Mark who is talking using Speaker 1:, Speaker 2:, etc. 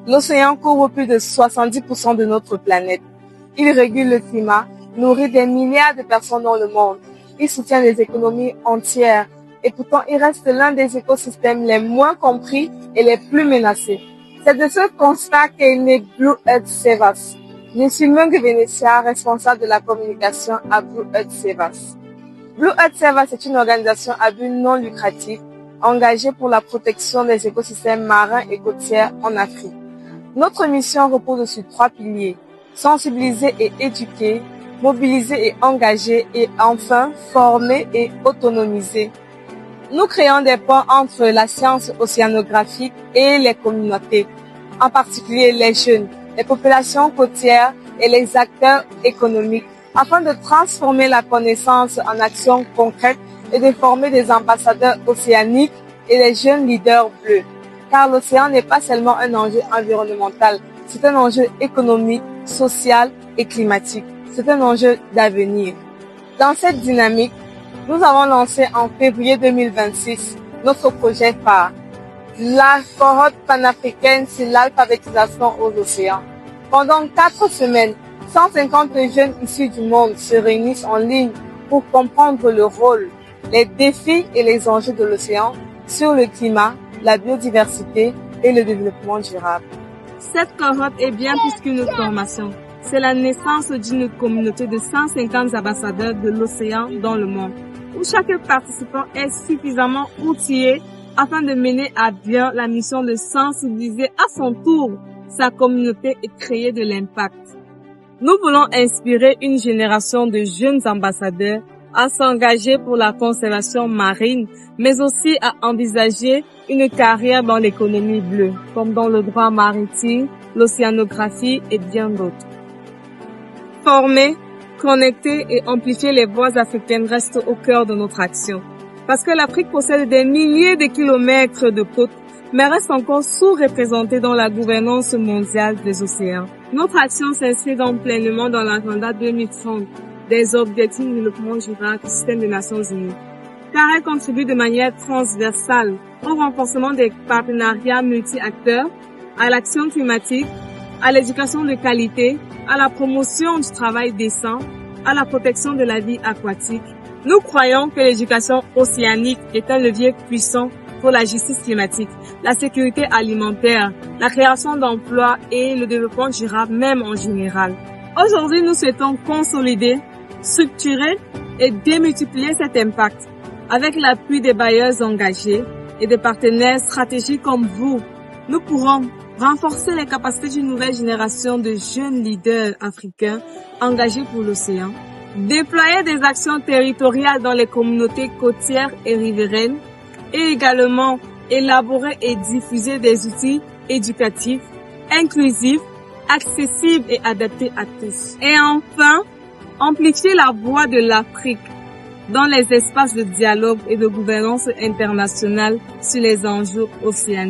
Speaker 1: L'océan couvre plus de 70% de notre planète. Il régule le climat, nourrit des milliards de personnes dans le monde. Il soutient des économies entières. Et pourtant, il reste l'un des écosystèmes les moins compris et les plus menacés. C'est de ce constat qu'est né Blue Earth Savers. Je suis Mung Venetia, responsable de la communication à Blue Earth Savers. Blue Earth Savers est une organisation à but non lucratif engagée pour la protection des écosystèmes marins et côtiers en Afrique. Notre mission repose sur 3 piliers: sensibiliser et éduquer, mobiliser et engager, et enfin former et autonomiser. Nous créons des ponts entre la science océanographique et les communautés, en particulier les jeunes, les populations côtières et les acteurs économiques, afin de transformer la connaissance en actions concrètes et de former des ambassadeurs océaniques et des jeunes leaders bleus. Car l'océan n'est pas seulement un enjeu environnemental, c'est un enjeu économique, social et climatique. C'est un enjeu d'avenir. Dans cette dynamique, nous avons lancé en février 2026 notre projet phare, la cohorte panafricaine sur l'alphabétisation aux océans. Pendant 4 semaines, 150 jeunes issus du monde se réunissent en ligne pour comprendre le rôle, les défis et les enjeux de l'océan sur le climat, la biodiversité et le développement durable.
Speaker 2: Cette cohorte est bien plus qu'une formation. C'est la naissance d'une communauté de 150 ambassadeurs de l'océan dans le monde, où chaque participant est suffisamment outillé afin de mener à bien la mission de sensibiliser à son tour sa communauté et créer de l'impact. Nous voulons inspirer une génération de jeunes ambassadeurs à s'engager pour la conservation marine, mais aussi à envisager une carrière dans l'économie bleue, comme dans le droit maritime, l'océanographie et bien d'autres. Former, connecter et amplifier les voix africaines reste au cœur de notre action. Parce que l'Afrique possède des milliers de kilomètres de côtes, mais reste encore sous-représentée dans la gouvernance mondiale des océans. Notre action s'inscrit donc pleinement dans l'agenda 2030 des objectifs de développement durable du système des Nations Unies, car elle contribue de manière transversale au renforcement des partenariats multi-acteurs, à l'action climatique, à l'éducation de qualité, à la promotion du travail décent, à la protection de la vie aquatique. Nous croyons que l'éducation océanique est un levier puissant pour la justice climatique, la sécurité alimentaire, la création d'emplois et le développement durable même en général. Aujourd'hui, nous souhaitons consolider, structurer et démultiplier cet impact avec l'appui des bailleurs engagés et des partenaires stratégiques comme vous. Nous pourrons renforcer les capacités d'une nouvelle génération de jeunes leaders africains engagés pour l'océan, déployer des actions territoriales dans les communautés côtières et riveraines, et également élaborer et diffuser des outils éducatifs, inclusifs, accessibles et adaptés à tous. Et enfin, amplifier la voix de l'Afrique dans les espaces de dialogue et de gouvernance internationale sur les enjeux océaniques.